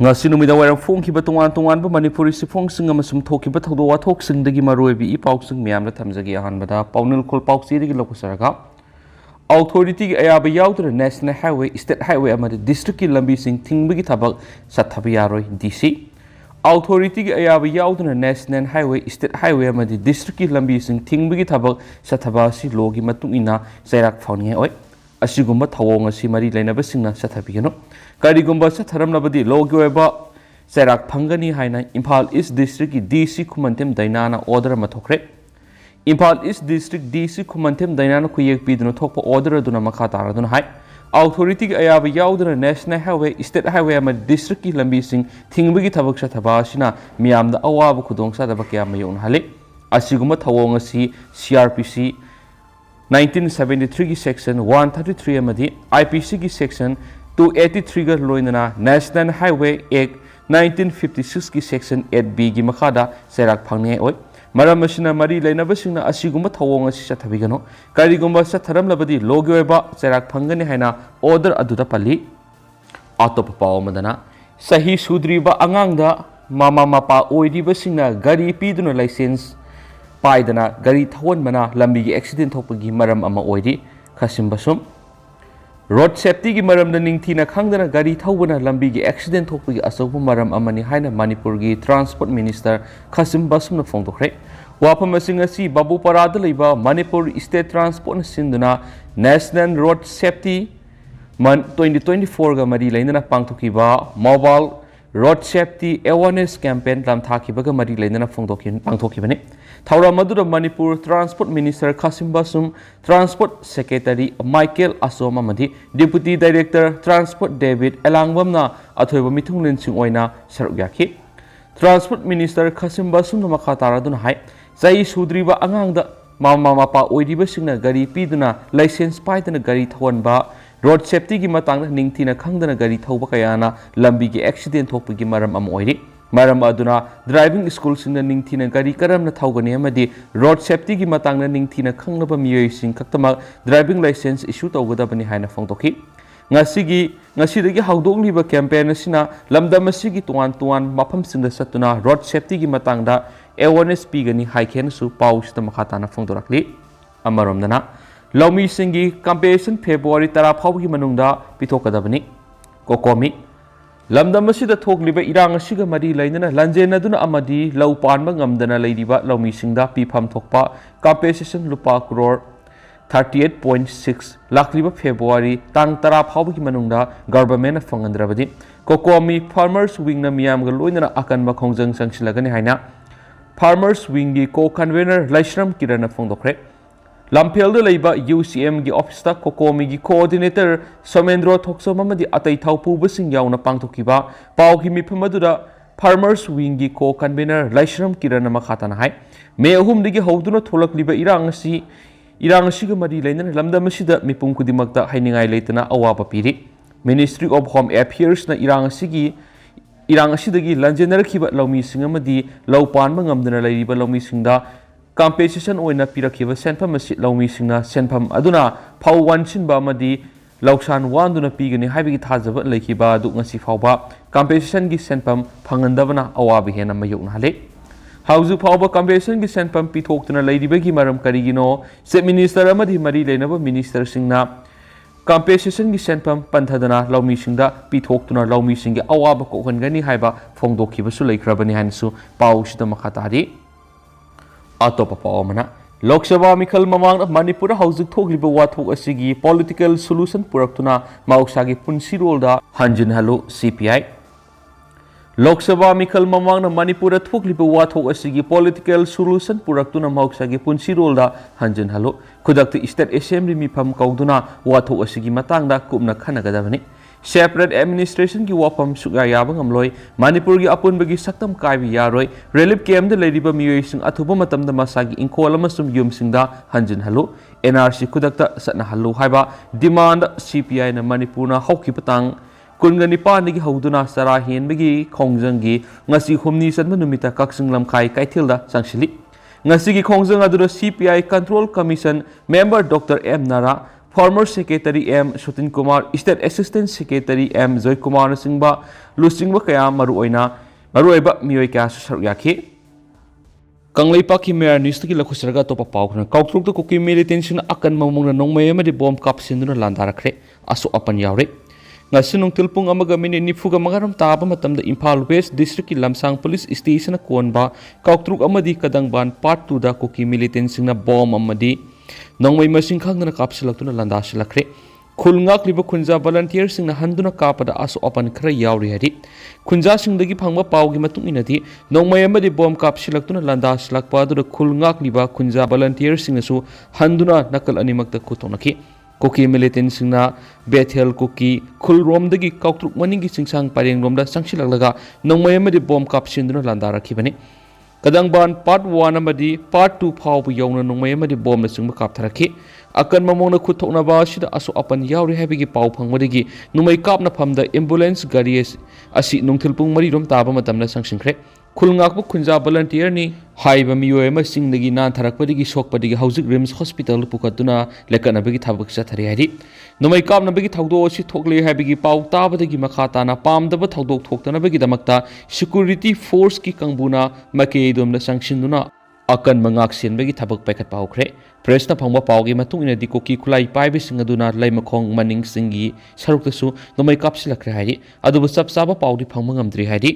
ngasi numida waram phongkiba tongan ba manipuri sifongsinga masum thokiba thodo wathoksingdagi maroibi ipausing miyamna thamjagi ahanbada paunil khol pauchidagi lokusaraga authority ayaba yaudra national highway state highway amadi district ki lambi sing thingbagi thabak sathabi yaroi dc authority ayaba yaudra national highway state highway amadi district ki lambi sing thingbagi thabak sathaba si logi matungina sairak phawni oi asigumba thawong asi mari lainaba singna sathabigano karigumba satharamnabadi logi oiba sairak phangani haina Imphal East district ki DC Khumantem Dainana order mathokre Imphal East district DC Khumantem Dainana khuyek pidno thokpa order aduna makha taraduna hai authority ayaba yaudra national highway state highway ama district ki lambi sing thingbagi thabak sathaba sina miyamda awaba khudong sadaba kya mayon hale asigumba thawong asi CRPC 1973 की section 133 amadi IPC की section 283 ga loinana National Highway Act 1956 की section 8B की मखादा सेराक phangni oi maram asina mari lainaba singna asigumba thawong asi sathabigano karigumba satharam labadi logi oiba serak phangani haina order aduda pali atop paw madana sahi sudriba angangda mama mapa oidiba singna gari piduna license paidana gari thawon mana lambi gi accident thokpagi maram ama oidi khasim basum road safety gi maram da ningthina khangdana gari thawbana lambi gi accident thokpagi asobu maram amani haina Manipur gi transport minister khasim basum na phongdokre wapam asing asi babu parada leiba Manipur state transport sinduna national road safety man 2024 ga mari lainana pangthokiba mobile road safety awareness campaign lam thakibaga mari lainana phongdokin pangthokibani Thawra Madura Manipur Transport Minister Kasim Basum, Transport Secretary Michael Asoma Madi, Deputy Director Transport David Elangbamna Athoiba Mithung Linsing Oina Sarugyaki. Transport Minister Kasim Basum na makataradun hai, Zai Sudriba Angangda Mama Mapa Oidiba Singna Gari Piduna, License Paitana Gari Thwanba, Road Safety Gi Matang Ningtina Kangdana Gari Thawba Kayana, Lambi Gi Accident Thokpagi Maram Am Oidi. Maram aduna driving school singna ningthina gari karamna thawgani amadi road safety gi matangna ningthina khangnaba miyoi sing kaktama driving license issue tawgadabani haina phongtoki ngasidagi hawdongliba campaign asina lamdam asigi tuan mafam singda satuna road safety gi matangda awareness pigani haikhen su pausita makhatana phongdorakli amaromdana lawmi singi campaign February 10 phawgi manungda pitokadabani kokomi Lamdam asida thokliba irang asiga mari lainana lanjenaduna amadi law panba ngamdana leidiba lawmi singda pifam thokpa compensation lupa crore 38.6 lakliba February tang 10 phawgi manungda government fangandrabadi kokomi farmers wing na miyam ga loinana akanba khongjang sangsilagani haina farmers wing gi co convener laishram kirana phongdokre Lamphel leiba UCM gi office ta kokomi gi coordinator Somendro Thoksoma madi atai thaupu basing yauna pangthokiba pawgi miphamadura farmers wing gi co convener Laishram Kirana makhatana hai me ahum digi hawduna tholakliba irang asi ga mari lainana lamdam asida mipum kudimakta hainingai leitana awaba piri Ministry of Home Affairs na irang asidagi lanjenarakhiba lawmi singamadi lawpan mangamdana leiba lawmi singda compensation oina pirakhiba senpham asi lawmi singna senpham aduna phawwan sinba amadi lawsan wanduna pigani haibigi thajaba lekhiba du ngasi phawba compensation gi senpham phangandabana awabi hena mayokna hale hauju phawba compensation gi senpham pithoktuna leidibagi maram karigino chief minister amadi mari leinaba minister singna compensation gi senpham panthadana lawmi singda pithoktuna lawmi singi awaba kokhangani haiba phongdokhiba su leikrabani hansu pawsida makhatari Atop Pawamana Lok Sabha Mikhal Mamang Manipur Hausuk Thokliba Wathok asigi political solution puraktuna Mauksagi Punsi Rolda Hanjin Halu CPI Lok Sabha Mikhal Mamang Manipur Thokliba Wathok asigi political solution puraktuna Mauksagi Punsi Rolda Hanjin Halu Kudakti State Assembly Mifam Kauduna Wathok asigi Matangda Kumna Khanagadavani Separate administration ki wapam suga yabang amloi Manipur gi apun bagi saktam kaibi yaroi relief camp de leidiba miyoi sing athuba matamda masagi inkola masum yum singda hanjin halu NRC kudakta satna halu haiba demand CPI na Manipur na hauki patang kungani pa nigi hauduna sara hen bagi khongjang ngasi humni sanma numita kaksing lamkai kaithilda sangsili ngasi gi khongjang adura CPI Control Commission member Dr. M Nara Former Secretary M. Sutin Kumar, State Assistant Secretary M. Joy Kumar Singba, ꯂꯨꯆꯤꯡꯕ ꯀꯌꯥ ꯃꯔꯨꯑꯣꯏꯕ ꯃꯤꯑꯣꯏ ꯀꯌꯥꯁꯨ ꯁꯔꯨꯛ ꯌꯥꯈꯤ ꯀꯪꯂꯩꯄꯥꯛꯀꯤ mayor ꯅ꯭ꯌꯨꯁꯇꯒꯤ ꯂꯧꯈꯠꯆꯔꯒ ꯑꯇꯣꯞꯄ ꯄꯥꯎ ꯈꯔ ꯀꯧꯇ꯭ꯔꯨꯛꯇ ꯀꯨꯀꯤ ꯃꯤꯂꯤꯇꯦꯟꯁꯤꯡꯅ ꯑꯀꯟꯕ ꯃꯑꯣꯡꯗ ꯅꯣꯡꯃꯩ ꯑꯃꯗꯤ ꯕꯣꯝ ꯀꯥꯞꯁꯤꯟꯗꯨꯅ ꯂꯥꯟꯗꯥꯔꯛꯈ꯭ꯔꯦ ꯑꯁꯣꯛ ꯑꯄꯟ ꯌꯥꯎꯔꯦ ꯉꯁꯤ ꯅꯨꯡꯊꯤꯜ ꯄꯨꯡ 1:45 ꯇꯥꯕ ꯃꯇꯝꯗ ꯏꯝꯐꯥꯜ ꯋꯦꯁ ꯗꯤꯁꯇ꯭ꯔꯤꯛꯀꯤ ꯂꯝꯁꯥꯡ ꯄꯨꯂꯤꯁ ꯁ꯭ꯇꯦꯁꯟꯅ ꯀꯣꯟꯕ ꯀꯧꯇ꯭ꯔꯨꯛ ꯑꯃꯗꯤ ꯀꯗꯪꯕꯥꯟ ꯄꯥꯔꯠ 2ꯗ ꯀꯨꯀꯤ ꯃꯤꯂꯤꯇꯦꯟꯁꯤꯡꯅ ꯕꯣꯝ ꯑꯃꯗꯤ ꯅꯣꯡꯃꯩ ꯃꯁꯤꯡ ꯈꯪꯗꯅ ꯀꯥꯞꯁꯤꯜꯂꯛꯇꯨꯅ ꯂꯥꯟꯗꯥꯁꯤꯜꯂꯛꯈ꯭ꯔꯦ ꯈꯨꯜ ꯉꯥꯛꯂꯤꯕ ꯈꯨꯟꯖꯥ ꯚꯂꯟꯇꯤꯌꯔꯁꯤꯡꯅ ꯍꯟꯗꯨꯅ ꯀꯥꯞꯄꯗ ꯑꯁꯣꯛ ꯑꯄꯟ ꯈꯔ ꯌꯥꯎꯔꯤ ꯍꯥꯏꯔꯤ ꯈꯨꯟꯖꯥꯁꯤꯡꯗꯒꯤ ꯐꯪꯕ ꯄꯥꯎꯒꯤ ꯃꯇꯨꯡ ꯏꯟꯅꯗꯤ ꯅꯣꯡꯃꯩ ꯑꯃꯗꯤ ꯕꯣꯝ ꯀꯥꯞꯁꯤꯜꯂꯛꯇꯨꯅ ꯂꯥꯟꯗꯥꯁꯤꯜꯂꯛꯄ ꯑꯗꯨꯗ ꯈꯨꯜ ꯉꯥꯛꯂꯤꯕ ꯈꯨꯟꯖꯥ ꯚꯂꯟꯇꯤꯌꯔꯁꯤꯡꯅꯁꯨ ꯍꯟꯗꯨꯅ ꯅꯥꯀꯜ ꯑꯅꯤꯃꯛꯇ ꯈꯨꯠꯊꯣꯛꯅꯈꯤ ꯀꯨꯀꯤ ꯃꯤꯂꯤꯇꯦꯟꯁꯤꯡꯅ ꯕꯦꯊꯦꯜ ꯀꯨꯀꯤ ꯈꯨꯜꯔꯣꯝꯗꯒꯤ ꯀꯧꯇ꯭ꯔꯨꯛ ꯃꯅꯤꯡꯒꯤ ꯆꯤꯡꯁꯥꯡ ꯄꯔꯦꯡꯂꯣꯝꯗ ꯆꯪꯁꯤꯜꯂꯛꯂꯒ ꯅꯣꯡꯃꯩ ꯑꯃꯗꯤ ꯕꯣꯝ ꯀꯥꯞꯁꯤꯟꯗꯨꯅ ꯂꯥꯟꯗꯥꯔꯛꯈꯤꯕꯅꯤ ꯀꯗꯪꯕꯥꯟ ꯄꯥꯔꯠ 1 ꯑꯃꯗꯤ ꯄꯥꯔꯠ 2 ꯐꯥꯎꯕ ꯌꯧꯅ ꯅꯣꯡꯃꯩ ꯑꯃꯗꯤ ꯕꯣꯝꯅꯆꯤꯡꯕ ꯀꯥꯞꯊꯔꯛꯈꯤ ꯑꯀꯟꯕ ꯃꯑꯣꯡꯗ ꯈꯨꯠꯊꯣꯛꯅꯕ ꯑꯁꯤꯗ ꯑꯁꯣꯛ ꯑꯄꯟ ꯌꯥꯎꯔꯤ ꯍꯥꯏꯕꯒꯤ ꯄꯥꯎ ꯐꯪꯕꯗꯒꯤ ꯅꯣꯡꯃꯩ ꯀꯥꯞꯅꯐꯝꯗ ꯑꯦꯝꯕꯨꯂꯦꯟꯁ ꯒꯥꯔꯤ ꯑꯁꯤ ꯅꯨꯡꯊꯤꯜ ꯄꯨꯡ 4 ꯇꯥꯕ ꯃꯇꯝꯗ ꯆꯪꯁꯤꯟꯈ꯭ꯔꯦ ꯈꯨꯜ ꯉꯥꯛꯄ ꯈꯨꯟꯖꯥ ꯚꯂꯟꯇꯤꯌꯔꯅꯤ ꯍꯥꯏꯕ ꯃꯤꯑꯣꯏ ꯑꯃ ꯆꯤꯡꯗꯒꯤ ꯅꯥꯟꯊꯔꯛꯄꯗꯒꯤ ꯁꯣꯛꯄꯗꯒꯤ ꯍꯧꯖꯤꯛ ꯔꯤꯝꯁ ꯍꯣꯁꯄꯤꯇꯥꯜꯗ ꯄꯨꯈꯠꯇꯨꯅ ꯂꯦꯀꯠꯅꯕꯒꯤ ꯊꯕꯛ ꯆꯠꯊꯔꯤ ꯍꯥꯏꯔꯤ ꯅꯣꯡꯃꯩ ꯀꯥꯞꯅꯕꯒꯤ ꯊꯧꯗꯣꯛ ꯑꯁꯤ ꯊꯣꯛꯂꯦ ꯍꯥꯏꯕꯒꯤ ꯄꯥꯎ ꯇꯥꯕꯗꯒꯤ ꯃꯈꯥ ꯇꯥꯅ ꯄꯥꯝꯗꯕ ꯊꯧꯗꯣꯛ ꯊꯣꯛꯇꯅꯕꯒꯤꯗꯃꯛꯇ ꯁꯦꯀ꯭ꯌꯨꯔꯤꯇꯤ ꯐꯣꯔꯁꯀꯤ ꯀꯥꯡꯕꯨꯅ ꯃꯥꯏꯀꯩꯗꯣꯝꯗ ꯆꯪꯁꯤꯟꯗꯨꯅ ꯑꯀꯟꯕ ꯉꯥꯛꯁꯦꯟꯕꯒꯤ ꯊꯕꯛ ꯄꯥꯏꯈꯠꯄ ꯍꯧꯈ꯭ꯔꯦ ꯄ꯭ꯔꯦꯁꯅ ꯐꯪꯕ ꯄꯥꯎꯒꯤ ꯃꯇꯨꯡ ꯏꯟꯅꯗꯤ ꯀꯨꯀꯤ ꯈꯨꯠꯂꯥꯏ ꯄꯥꯏꯕꯁꯤꯡ ꯑꯗꯨꯅ ꯂꯩꯃꯈꯣꯡ ꯃꯅꯤꯡꯁꯤꯡꯒꯤ ꯁꯔꯨꯛꯇꯁꯨ ꯅꯣꯡꯃꯩ ꯀꯥꯞꯁꯤꯜꯂꯛꯈ꯭ꯔꯦ ꯍꯥꯏꯔꯤ ꯑꯗꯨꯕꯨ ꯆꯞ ꯆꯥꯕ ꯄꯥꯎꯗꯤ ꯐꯪꯕ ꯉꯝꯗ꯭ꯔꯤ ꯍꯥꯏꯔꯤ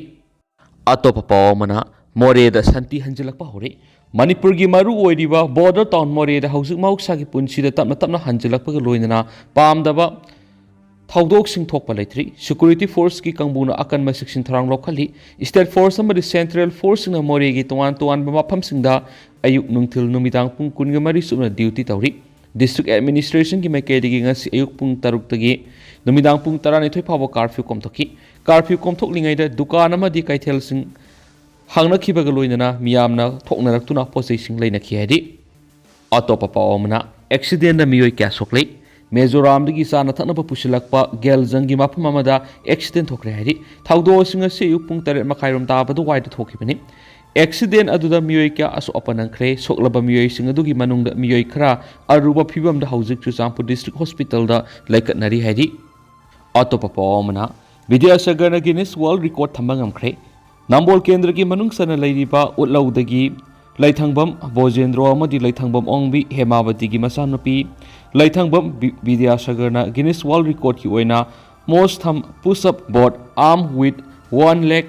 ꯑꯇꯣꯞꯄ ꯄꯥꯎ ꯑꯃꯅ ꯃꯣꯔꯦꯗ ꯁꯟꯇꯤ ꯍꯟꯖꯤꯜꯂꯛꯄ ꯍꯧꯔꯦ ꯃꯅꯤꯄꯨꯔꯒꯤ ꯃꯔꯨ ꯑꯣꯏꯔꯤꯕ ꯕꯣꯔꯗꯔ ꯇꯥꯎꯟ ꯃꯣꯔꯦꯗ ꯍꯧꯖꯤꯛ ꯃꯍꯧꯁꯥꯒꯤ ꯄꯨꯟꯁꯤꯗ ꯇꯞꯅ ꯇꯞꯅ ꯍꯟꯖꯤꯜꯂꯛꯄꯒ ꯂꯣꯏꯅꯅ ꯄꯥꯝꯗꯕ ꯊꯧꯗꯣꯛꯁꯤꯡ ꯊꯣꯛꯄ ꯂꯩꯇ꯭ꯔꯤ ꯁꯦꯀ꯭ꯌꯨꯔꯤꯇꯤ ꯐꯣꯔꯁꯀꯤ ꯀꯥꯡꯕꯨꯅ ꯑꯀꯟꯕ ꯆꯦꯛꯁꯤꯟ ꯊꯧꯔꯥꯡ ꯂꯧꯈꯠꯂꯤ ꯁ꯭ꯇꯦꯠ ꯐꯣꯔꯁ ꯑꯃꯗꯤ ꯁꯦꯟꯇ꯭ꯔꯦꯜ ꯐꯣꯔꯁꯁꯤꯡꯅ ꯃꯣꯔꯦꯒꯤ ꯇꯣꯉꯥꯟ ꯇꯣꯉꯥꯟꯕ ꯃꯐꯝꯁꯤꯡꯗ ꯑꯌꯨꯛ ꯅꯨꯡꯊꯤꯜ ꯅꯨꯃꯤꯗꯥꯡ ꯄꯨꯡ 24 ꯆꯨꯞꯅ ꯗ꯭ꯌꯨꯇꯤ ꯇꯧꯔꯤ ꯗꯤꯁꯇ꯭ꯔꯤꯛ ꯑꯦꯗꯃꯤꯅꯤꯁꯇ꯭ꯔꯦꯁꯟꯒꯤ ꯃꯥꯏꯀꯩꯗꯒꯤ ꯉꯁꯤ ꯑꯌꯨꯛ ꯄꯨꯡ 6ꯇꯒꯤ ꯅꯨꯃꯤꯗꯥꯡ ꯄꯨꯡ 12 ꯐꯥꯎꯕ ꯀꯥꯔꯐ꯭ꯌꯨ ꯀꯣꯝꯊꯣꯛꯈꯤ ꯀꯥꯔꯐ꯭ꯌꯨ ꯀꯣꯝꯊꯣꯛꯂꯤꯉꯩꯗ ꯗꯨꯀꯥꯟ ꯑꯃꯗꯤ ꯀꯩꯊꯦꯜꯁꯤꯡ ꯍꯥꯡꯅꯈꯤꯕꯒ ꯂꯣꯏꯅꯅ ꯃꯤꯌꯥꯝꯅ ꯊꯣꯛꯅꯔꯛꯇꯨꯅ ꯄꯣꯠꯆꯩꯁꯤꯡ ꯂꯩꯅꯈꯤ ꯍꯥꯏꯔꯤ ꯑꯇꯣꯞꯄ ꯄꯥꯎ ꯑꯃꯅ ꯑꯦꯛꯁꯤꯗꯦꯟꯗ ꯃꯤꯑꯣꯏ ꯀꯌꯥ ꯁꯣꯛꯂꯦ ꯃꯤꯖꯣꯔꯥꯝꯗꯒꯤ ꯆꯥꯅ ꯊꯛꯅꯕ ꯄꯨꯁꯤꯜꯂꯛꯄ ꯒꯦꯜꯖꯪꯒꯤ ꯃꯐꯝ ꯑꯃꯗ ꯑꯦꯛꯁꯤꯗꯦꯟ ꯊꯣꯛꯈ꯭ꯔꯦ ꯍꯥꯏꯔꯤ ꯊꯧꯗꯣꯛ ꯑꯁꯤ ꯉꯁꯤ ꯑꯌꯨꯛ ꯄꯨꯡ 8:30 ꯇꯥꯕꯗ ꯋꯥꯏꯗ ꯊꯣꯛꯈꯤꯕꯅꯤ ꯑꯦꯛꯁꯤꯗꯦꯟ ꯑꯗꯨꯗ ꯃꯤꯑꯣꯏ ꯀꯌꯥ ꯑꯁꯣꯛ ꯑꯄꯟ ꯅꯪꯈ꯭ꯔꯦ ꯁꯣꯛꯂꯕ ꯃꯤꯑꯣꯏꯁꯤꯡ ꯑꯗꯨꯒꯤ ꯃꯅꯨꯡꯗ ꯃꯤꯑꯣꯏ ꯈꯔ ꯑꯔꯨꯕ ꯐꯤꯕꯝꯗ ꯍꯧꯖꯤꯛ ꯆꯨꯔꯆꯥꯟꯄꯨꯔ ꯗꯤꯁꯇ꯭ꯔꯤꯛ ꯍꯣꯁꯄꯤꯇꯥꯜꯗ ꯂꯩꯀꯠꯅꯔꯤ ꯍꯥꯏꯔꯤ ꯑꯇꯣꯞꯄ ꯄꯥꯎ ꯑꯃꯅ ꯕꯤꯗ꯭ꯌꯥꯁꯥꯒꯔꯅ ꯒꯤꯅꯤꯁ ꯋꯥꯔꯜꯗ ꯔꯦꯀꯣꯔꯗ ꯊꯝꯕ ꯉꯝꯈ꯭ꯔꯦ ꯅꯝꯕꯣꯜ ꯀꯦꯟꯗ꯭ꯔꯒꯤ ꯃꯅꯨꯡ ꯆꯟꯅ ꯂꯩꯔꯤꯕ ꯎꯠꯂꯧꯗꯒꯤ ꯂꯩꯊꯪꯕꯝ ꯕꯣꯖꯦꯟꯗ꯭ꯔꯣ ꯑꯃꯗꯤ ꯂꯩꯊꯪꯕꯝ ꯑꯣꯡꯕꯤ ꯍꯦꯃꯥꯕꯇꯤꯒꯤ ꯃꯆꯥꯅꯨꯄꯤ ꯂꯩꯊꯪꯕꯝ ꯕꯤꯗ꯭ꯌꯥꯁꯥꯒꯔꯅ ꯒꯤꯅꯤꯁ ꯋꯥꯔꯜꯗ ꯔꯦꯀꯣꯔꯗꯀꯤ ꯑꯣꯏꯅ ꯃꯣꯁ ꯊꯝ push up both arm with 1 leg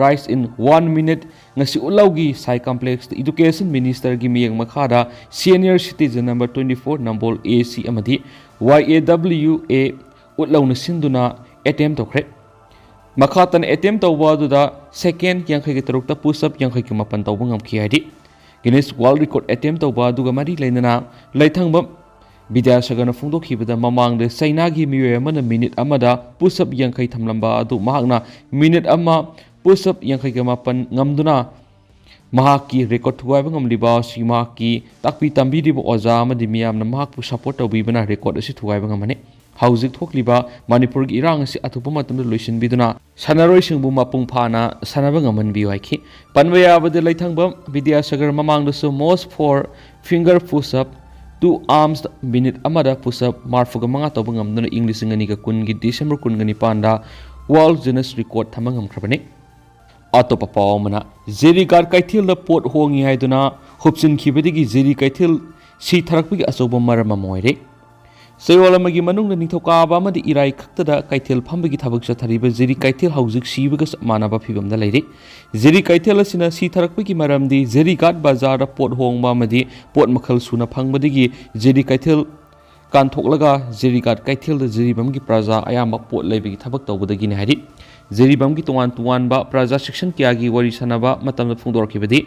rise in 1 minute ngasi ulaugi sai complex education minister gi miyeng makhada senior citizen number 24 nambol AC amadi YAWA utlauna sinduna attempt tokre makhatan attempt tawba duda second yankhai gi tarukta push up yankhai gi mapan tawba ngamki hadi Guinness World Record attempt tawba duga mari leinana laithangbam Bidyasagarna fungdokhibada mamangda Chainagi miyoy amana minute amada push up yankhai thamlamba adu mahakna minute ama push up yankhai gi mapan ngamduna mahaki record thuwaiba ngamliba si mahaki takpi tambiriba oja amadi miyamna mahakpu support tawbibana record asi thuwaiba ngamane hauzik thokliba manipur gi irang asi athupa matamda loisinbiduna sanaroi singbu mapung phana sanaba ngamanbi waiki panwaya bade laithangbam Bidyasagar mamangda so most for finger push up 2 arms minute amada push up marfuga manga tawba ngamduna english ngani ga kun gi December kun gani panda world Guinness record thama ngamkhrabani atopa pawmana zeri gar kaithil da pot hongi haiduna hupsin khibadigi zeri kaithil si tharakpagi asoba marama moire Sayolamagi manung nithokaba amadi irai khaktada kaithil phambagi thabak chathariba zeri kaithil hauzik sibaga manaba phibamda leire zeri kaithil asina si tharakpagi maramdi zeri gat bazar pot hongba amadi pot makhal suna phangbadigi zeri kaithil kanthoklaga zeri gat kaithil da zeri bamgi praja ayamba pot leibagi thabak tawbadagi ne hari Zeribam ki tuan ba praja section kyagi wari sanaba matamda phungdorkibadi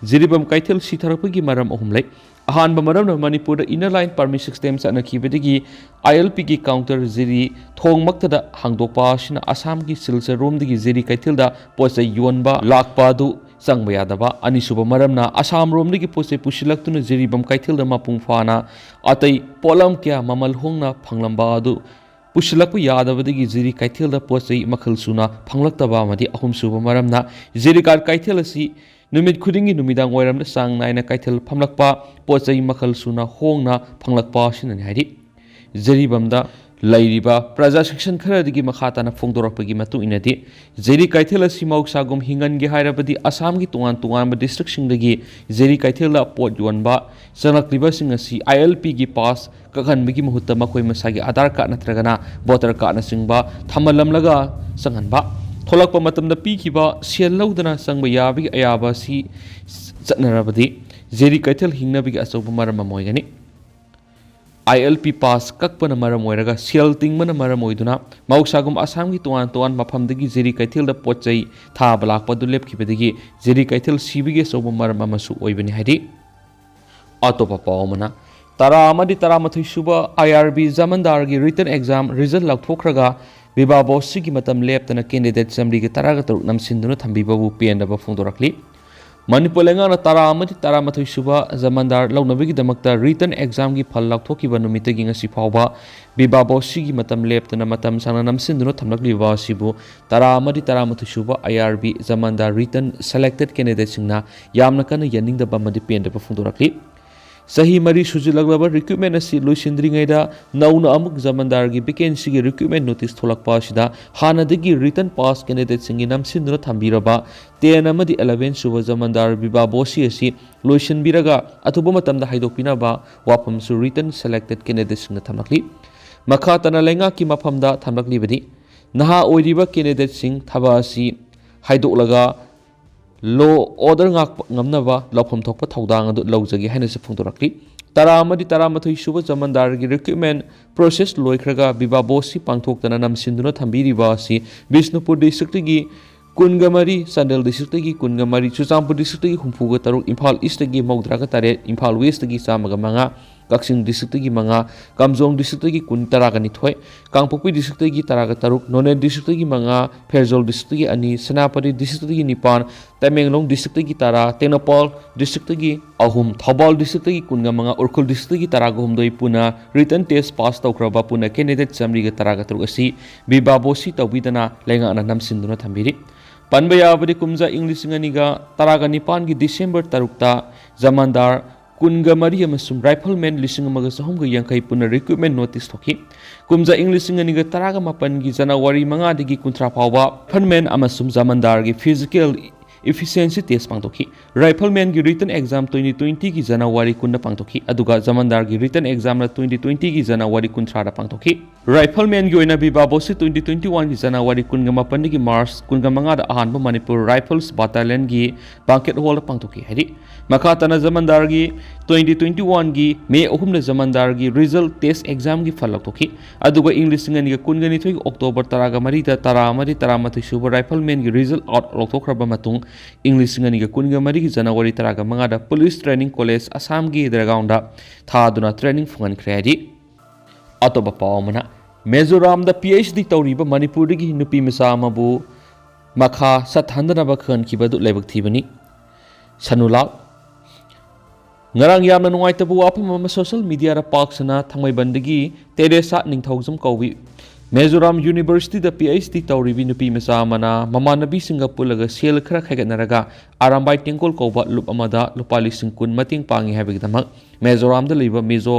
Zeribam kaithil si tharakpagi maram ahumlai ahan ba maram na Manipur da inner line permit system sa nakibadigi ILP ki counter zeri thong maktada hangdokpa sina Assam ki silsa room digi zeri kaithil da posa yonba lakpa du sangba yadaba anisuba maram na Assam room digi posa pusilaktuna Zeribam kaithil da mapung phana atai polam kya mamal hongna phanglamba adu pusilakpu yadabadagi zeri kaithil da pochai makhal suna phanglaktaba amadi ahum suba maramna zeri kar kaithil asi numit khudingi numidang oiramda sang naina kaithil phamlakpa pochai makhal suna hongna phanglakpa sinani hari zeri bamda ꯂꯩꯔꯤꯕ ꯄ꯭ꯔꯖꯥ section ꯈꯔꯗꯒꯤ ꯃꯈꯥ ꯇꯥꯅ ꯐꯣꯡꯗꯣꯔꯛꯄꯒꯤ ꯃꯇꯨꯡ ꯏꯟꯅꯗꯤ Jerry ꯀꯩꯊꯦꯜ ꯑꯁꯤ ꯃꯍꯧꯁꯥꯒꯨꯝ ꯍꯤꯡꯍꯟꯒꯦ ꯍꯥꯏꯔꯕꯗꯤ ꯑꯁꯥꯝꯒꯤ ꯇꯣꯉꯥꯟ ꯇꯣꯉꯥꯟꯕ ꯗꯤꯁꯇ꯭ꯔꯤꯛꯁꯤꯡꯗꯒꯤ ꯖꯦꯔꯤ ꯀꯩꯊꯦꯜꯗ ꯄꯣꯠ ꯌꯣꯟꯕ ꯆꯪꯂꯛꯂꯤꯕꯁꯤꯡ ꯑꯁꯤ ILPꯒꯤ ꯄꯥꯁ ꯀꯛꯍꯟꯕꯒꯤ ꯃꯍꯨꯠꯇ ꯃꯈꯣꯏ ꯃꯁꯥꯒꯤ ꯑꯙꯥꯔ ꯀꯥꯔꯗ ꯅꯠꯇ꯭ꯔꯒꯅ ꯚꯣꯇꯔ ꯀꯥꯔꯗꯅꯆꯤꯡꯕ ꯊꯝꯍꯜꯂꯝꯂꯒ ꯆꯪꯍꯟꯕ ꯊꯣꯛꯂꯛꯄ ꯃꯇꯝꯗ ꯄꯤꯈꯤꯕ ꯁꯦꯜ ꯂꯧꯗꯅ ꯆꯪꯕ ꯌꯥꯕꯒꯤ ꯑꯌꯥꯕ ꯑꯁꯤ ꯆꯠꯅꯔꯕꯗꯤ ꯖꯦꯔꯤ ꯀꯩꯊꯦꯜ ꯍꯤꯡꯅꯕꯒꯤ ꯑꯆꯧꯕ ꯃꯔꯝ ꯑꯃ ꯑꯣꯏꯒꯅꯤ ILP पास कक्पन मरम ओइरगा सेल तिंगमन मरम ओइदुना मौसागुम आसामगी तोआन तोआन मफमदगी जेरी कैथेल द पोचै थाब लाकपदु लेपखिबदगी जेरी कैथेल सिबिगे सोब मरम अमसु ओइबनि हाइदि अतोपा पावमना तरा अमदि तरामथै सुबा IRB जमनदारगी रिटन एग्जाम रिजल्ट लौथोखरगा विबाबोसिगी मतम लेपतना कैंडिडेट समरीगे तरागा तरुक नमसिंदुना थंबिबबु पेंदबा फोंदोरकली मणिपुर लेंगाना तरा अमदि तरामथै सुबा जमनदार लौनबगिदमक्ता रिटन एग्जाम की फल लौथोखिबा नुमितगी ngasi फावबा विबाबोसिगी मतम लेपतना मतम सांना नमसिंदुना थमलकलिबा सिबु तरा अमदि तरामथै सुबा IRB जमनदार रिटन सेलेक्टेड कैंडिडेट सिंगना यामना कन यनिंगदबा मदि पेंदबा फोंदोरकली सही मरी सुजिलगलबा रिक्रूटमेंट असि लोइसिंद्रिङैदा नौना अमुक जमनदारगी वैकेंसीगी रिक्रूटमेंट नोटिस थोलकपा असिदा हानादगी रिटन पास कैंडिडेट सिंगी नमसिंदुना थंबिरबा 10 अमदि 11 सुबा जमनदार विबाबोसी असि लोइसिनबिरगा अथुबा मतमदा हाइदोकपिनाबा वाफमसु रिटन सेलेक्टेड कैंडिडेट सिंगना थमलकली मखा तना लेंगा की मफमदा थमलकलिबदि नहा ओइरिबा कैंडिडेट सिंग थबा असि हाइदोकलगा लो ऑर्डर ngमनबा लौफम थोकपा थौदांग अदु लौजगे हाइनसे फोंदोरकली तरा अमदि तरामथै सुबा जमनदारगी रिक्रूटमेंट प्रोसेस लोइखरगा विबाबोसी पांथोक्तना नमसिंदुना थंबिरिबा असि बिष्णुपुर डिस्ट्रिक्टगी कुनगमरी चंदेल डिस्ट्रिक्टगी कुनगमरी चुचामपुर डिस्ट्रिक्टगी हुमफुगा तरुक इम्फाल ईस्टगी मौद्रागा तारे इम्फाल वेस्टगी चामगा मंगा कक्सिंग डिस्ट्रिक्टगी मंगा कामजोंग डिस्ट्रिक्टगी कुन तरागा निथोय कांगपोकपी डिस्ट्रिक्टगी तरागा तरुक नोनेल डिस्ट्रिक्टगी मंगा फेरजोल डिस्ट्रिक्टगी अनि सेनापति डिस्ट्रिक्टगी निपान तमेंगलोंग डिस्ट्रिक्टगी तरा तेनोपाल डिस्ट्रिक्टगी अहुम थौबाल डिस्ट्रिक्टगी कुनगा मंगा उरखुल डिस्ट्रिक्टगी तरागा हुमदोय पुना रिटन टेस्ट पास तौखरबा पुना कैंडिडेट समरीगा तरागा तरुक असि विबाबोसी तौबिदना लेंगाना नमसिंदुना थंबिरि पनबा याबदि कुमजा इंग्लिशिंगनिगा तरागा निपान की डिसेंबर तरुकता जमानदार कुनगमरी अमसुम राइफलमैन लिसिंग अमगा सहमगा यांखै पुनः रिक्रूटमेंट नोटिस थोखि कुमजा इंग्लिशिंगनिगा तरागा मापन की जनवरी 5 दगी 13 फावबा राइफलमैन अमसुम जमानदार की फिजिकल efficiency test पांथोखी राइफलमैन की रिटन एग्जाम 2020 की जनवरी 10 पांथोखी अदुगा जमानदार की रिटन एग्जाम 2020 की जनवरी 13 पांथोखी राइफलमैन की ओइना विबाबोसी 2021 की जनवरी 18 की मार्च 15 दा अहानबा मणिपुर राइफल्स बटालियन की बांकेट हॉल पांथोखी हरि मखा तना जमानदार की 2021 की मे 3 जमानदार की रिजल्ट टेस्ट एग्जाम की फल लौथोखी अदुगा इंग्लिश सिंगनी कुनगनिथोय अक्टोबर 13 तरा मरी तरामथै सुबा राइफलमैन की रिजल्ट आउट लौथोखरबा मतुंग इंग्लिश सिंगनी कुनगमरी की जनवरी 15 दा पुलिस ट्रेनिंग कॉलेज असम की दरगाउंडा थादुना ट्रेनिंग फंगनख्रेदि अतोबा पावमना मिजोराम दा PhD तौरीबा मणिपुर की नुपी मसा अमबु मखा सथांदनबा खनखिबदु लेबक थीबनी सनुलाल ngarang yamna nungaitabu wafam ama social media ra paksana thangmaibanदगी तेरेसा निंगथौजम कौबी मिजोराम यूनिवर्सिटी दा PhD तौरीबी नुपी मचा अमना ममानबी सिंगा पुलगा सेल खरा खैगनरगा आरामबाई टेंकोल कौबा लुप अमदा लुपा लिसिंग कुन मतिंग पांगी हाबिगदमक मिजोराम दा लैबा मिजो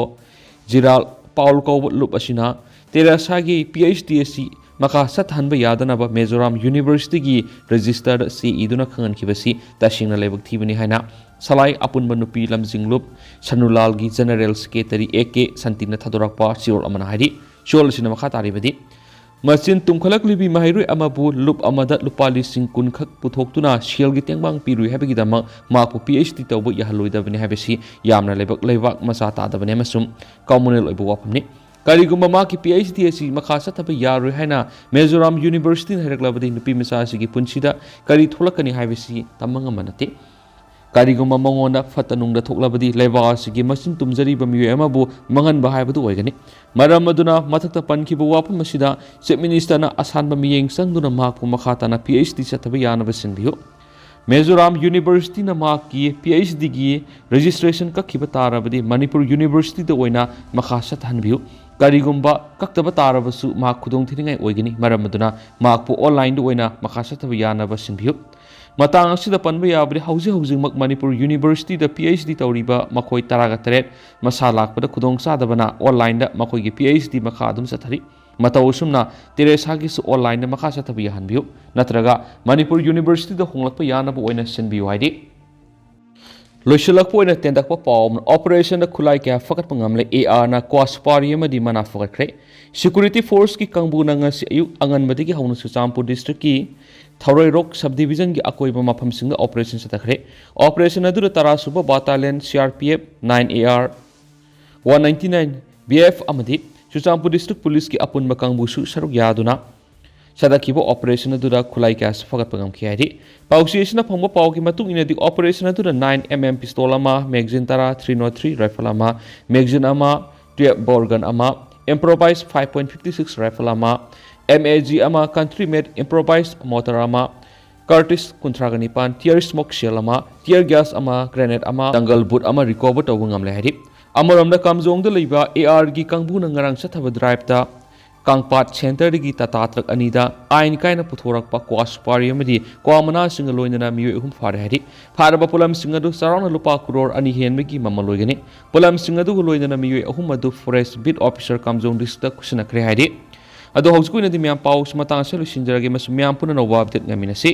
जिराल पाउल कौबा लुप असिना तेरेसा की PhD असि मखा सथानबा यादनबा मिजोराम यूनिवर्सिटी की रजिस्टर से इदुना खंगनखिबसी तसिंगना लेबक थीबनी हाइना सलाई अपुनबा नुपी लमजिंगलुप सनुलाल की जनरल सेक्रेटरी AK संतिना थदोरकपा सिरोल अमना हाइदि सिरोल सिना मखा तारिबदि मचिन तुमखलकलिबी महैरुइ अमबु लुप अमदा लुपा लिसिंग कुनखक पुथोक्तुना सेलगी तेंबांग पिरुइ हाबिगिदमक माकु PhD तौबा यहलोइदबनि हाबिसि यामना लेबक मसा तादबनि अमसुम कम्युनल ओइबु वाफमनि करिगुम्बा माकी PhD असि मखा सथबा यारुइ हाइना मिजोराम यूनिवर्सिटी हैरकलबदि नुपी मसा असि पुनसिदा करि थोलकनि हाबिसि तमंग मनते करिगुम्बा मंगोना फतनुंगदा थोकलबदि लेबा असि मचिन तुमजरिबा मिय अमबु मंगनबा हाइबदु ओइगनि मरम अदुना मथक्ता पनखिबा वाफम असिदा चीफ मिनिस्टरना असानबा मियेंग संगदुना माकु मखाताना PhD सथबा यानबा सिंबियो मिजोराम यूनिवर्सिटी ना माकी PhD की रजिस्ट्रेशन कखिबा तारबदि मणिपुर यूनिवर्सिटी दा ओइना मखा सथानबियो ꯀꯔꯤꯒꯨꯝꯕ ꯀꯛꯇꯕ ꯇꯥꯔꯕꯁꯨ ꯃꯍꯥꯛ ꯈꯨꯗꯣꯡꯊꯤꯅꯤꯡꯉꯥꯏ ꯑꯣꯏꯒꯅꯤ ꯃꯔꯝ ꯑꯗꯨꯅ ꯃꯍꯥꯛꯄꯨ ꯑꯣꯟꯂꯥꯏꯟꯗ ꯑꯣꯏꯅ ꯃꯈꯥ ꯆꯠꯊꯕ ꯌꯥꯅꯕ ꯁꯤꯟꯕꯤꯌꯨ ꯃꯇꯥꯡ ꯑꯁꯤꯗ ꯄꯟꯕ ꯌꯥꯕꯗꯤ ꯍꯧꯖꯤꯛꯃꯛ ꯃꯅꯤꯄꯨꯔ ꯌꯨꯅꯤꯚꯔꯁꯤꯇꯤꯗ PhD ꯇꯧꯔꯤꯕ ꯃꯈꯣꯏ 18 ꯃꯁꯥ ꯂꯥꯛꯄꯗ ꯈꯨꯗꯣꯡꯆꯥꯗꯕꯅ ꯑꯣꯟꯂꯥꯏꯟꯗ ꯃꯈꯣꯏꯒꯤ PhD ꯃꯈꯥ ꯑꯗꯨꯝ ꯆꯠꯊꯔꯤ ꯃꯇꯧ ꯑꯁꯨꯝꯅ ꯇꯦꯔꯦꯁꯥꯒꯤꯁꯨ ꯑꯣꯟꯂꯥꯏꯟꯗ ꯃꯈꯥ ꯆꯠꯊꯕ ꯌꯥꯍꯟꯕꯤꯌꯨ ꯅꯠꯇ꯭ꯔꯒ ꯃꯅꯤꯄꯨꯔ ꯌꯨꯅꯤꯚꯔꯁꯤꯇꯤꯗ ꯍꯣꯡꯂꯛꯄ ꯌꯥꯅꯕ ꯑꯣꯏꯅ ꯁꯤꯟꯕꯤꯌꯨ ꯍꯥꯏꯗꯤ ꯂꯣꯏꯁꯤꯜꯂꯛꯄ ꯑꯣꯏꯅ ꯇꯦꯟꯗꯛꯄ ꯄꯥꯎ ꯑꯃꯅ ꯑꯣꯄꯔꯦꯁꯟꯗ ꯈꯨꯠꯂꯥꯏ ꯀꯌꯥ ꯐꯒꯠꯄ ꯉꯝꯂꯦ ARꯅ ꯀ꯭ꯋꯥ ꯁꯨꯄꯥꯔꯤ ꯑꯃꯗꯤ ꯃꯅꯥ ꯐꯒꯠꯈ꯭ꯔꯦ ꯁꯦꯀ꯭ꯌꯨꯔꯤꯇꯤ ꯐꯣꯔꯁꯀꯤ ꯀꯥꯡꯕꯨꯅ ꯉꯁꯤ ꯑꯌꯨꯛ ꯑꯉꯟꯕꯗꯒꯤ ꯍꯧꯅ ꯆꯨꯔꯆꯥꯟꯄꯨꯔ ꯗꯤꯁꯇ꯭ꯔꯤꯛꯀꯤ ꯊꯧꯔꯩꯔꯣꯛ ꯁꯕ ꯗꯤꯕꯤꯖꯟꯒꯤ ꯑꯀꯣꯏꯕ ꯃꯐꯝꯁꯤꯡꯗ ꯑꯣꯄꯔꯦꯁꯟ ꯆꯠꯊꯈ꯭ꯔꯦ ꯑꯣꯄꯔꯦꯁꯟ ꯑꯗꯨꯗ 10 ꯁꯨꯕ ꯕꯥꯇꯥꯂꯤꯌꯟ CRPF 9AR 199 BF ꯑꯃꯗꯤ ꯆꯨꯔꯆꯥꯟꯄꯨꯔ ꯗꯤꯁꯇ꯭ꯔꯤꯛ ꯄꯨꯂꯤꯁꯀꯤ ꯑꯄꯨꯟꯕ ꯀꯥꯡꯕꯨꯁꯨ ꯁꯔꯨꯛ ꯌꯥꯗꯨꯅ ꯆꯠꯊꯈꯤꯕ ꯑꯣꯄꯔꯦꯁꯟ ꯑꯗꯨꯗ ꯈꯨꯠꯂꯥꯏ ꯀꯌꯥꯁꯨ ꯐꯒꯠꯄ ꯉꯝꯈꯤ ꯍꯥꯏꯗꯤ ꯄꯥꯎꯆꯦ ꯑꯁꯤꯅ ꯐꯪꯕ ꯄꯥꯎꯒꯤ ꯃꯇꯨꯡ ꯏꯟꯅꯗꯤ ꯑꯣꯄꯔꯦꯁꯟ ꯑꯗꯨꯗ 9mm ꯄꯤꯁꯇꯣꯜ ꯑꯃ ꯃꯦꯒꯖꯤꯟ 10 303 ꯔꯥꯏꯐꯜ ꯑꯃ ꯃꯦꯒꯖꯤꯟ ꯑꯃ 12 ꯕꯣꯔꯒꯟ ꯑꯃ ꯏꯝꯄ꯭ꯔꯣꯚꯥꯏꯖ 5.56 ꯔꯥꯏꯐꯜ ꯑꯃ MAG ꯑꯃ ꯀꯟꯇ꯭ꯔꯤ ꯃꯦड ꯏꯝꯄ꯭ꯔꯣꯚꯥꯏꯖ ꯃꯣꯇꯔ ꯑꯃ Curtis 39 ꯇꯤꯌꯔ ꯁ꯭ꯃꯣꯛ ꯁꯦꯜ ꯑꯃ ꯇꯤꯌꯔ ꯒ꯭ꯌꯥꯁ ꯑꯃ ꯒ꯭ꯔꯦꯅꯦꯗ ꯑꯃ ꯗꯪꯒꯜ ꯕꯨꯠ ꯑꯃ ꯔꯤꯀꯣꯚꯔ ꯇꯧꯕ ꯉꯝꯂꯦ ꯍꯥꯏꯗꯤ ꯑꯃꯔꯣꯝꯗ ꯀꯥꯝꯖꯣꯡꯗ ꯂꯩꯕ ARꯒꯤ ꯀꯥꯡꯕꯨꯅ ꯉꯔꯥꯡ ꯆꯠꯊꯕ ꯗ꯭राꯏꯚꯇ ꯀꯥꯡꯄꯥꯠ ꯁꯦꯟꯇꯔꯗꯒꯤ ꯇꯥꯇꯥ ꯇ꯭ꯔꯛ ꯑꯅꯤꯗ ꯑꯥꯏꯟ ꯀꯥꯏꯅ ꯄꯨꯊꯣꯔꯛꯄ ꯀ꯭ꯋꯥ ꯁꯨꯄꯥꯔꯤ ꯑꯃꯗꯤ ꯀ꯭ꯋꯥ ꯃꯅꯥꯁꯤꯡꯒ ꯂꯣꯏꯅꯅ ꯃꯤꯑꯣꯏ 3 ꯐꯥꯔꯦ ꯍꯥꯏꯗꯤ ꯐꯥꯔꯕ ꯄꯣꯠꯂꯝꯁꯤꯡ ꯑꯗꯨ ꯆꯥꯎꯔꯥꯛꯅ ꯂꯨꯄꯥ ꯀ꯭ꯔꯣꯔ 2 ꯍꯦꯟꯕꯒꯤ ꯃꯃꯜ ꯑꯣꯏꯒꯅꯤ ꯄꯣꯠꯂꯝꯁꯤꯡ ꯑꯗꯨꯒ ꯂꯣꯏꯅꯅ ꯃꯤꯑꯣꯏ 3 ꯑꯗꯨ forest bit officer Kamjong district ꯈꯨꯠꯁꯤꯟꯅꯈ꯭ꯔꯦ ꯍꯥꯏꯗꯤ ꯑꯗꯣ ꯍꯧꯖꯤꯛ ꯑꯣꯏꯅꯗꯤ ꯃꯌꯥꯝ ꯄꯥꯎ ꯃꯇꯥꯡ ꯑꯁꯤ ꯂꯣꯏꯁꯤꯟꯖꯔꯒꯦ ꯃꯌꯥꯝ ꯄꯨꯟꯅ ꯅꯧꯕ ꯑꯞꯗꯦꯠ ꯉꯝꯃꯤꯟꯅꯁꯤ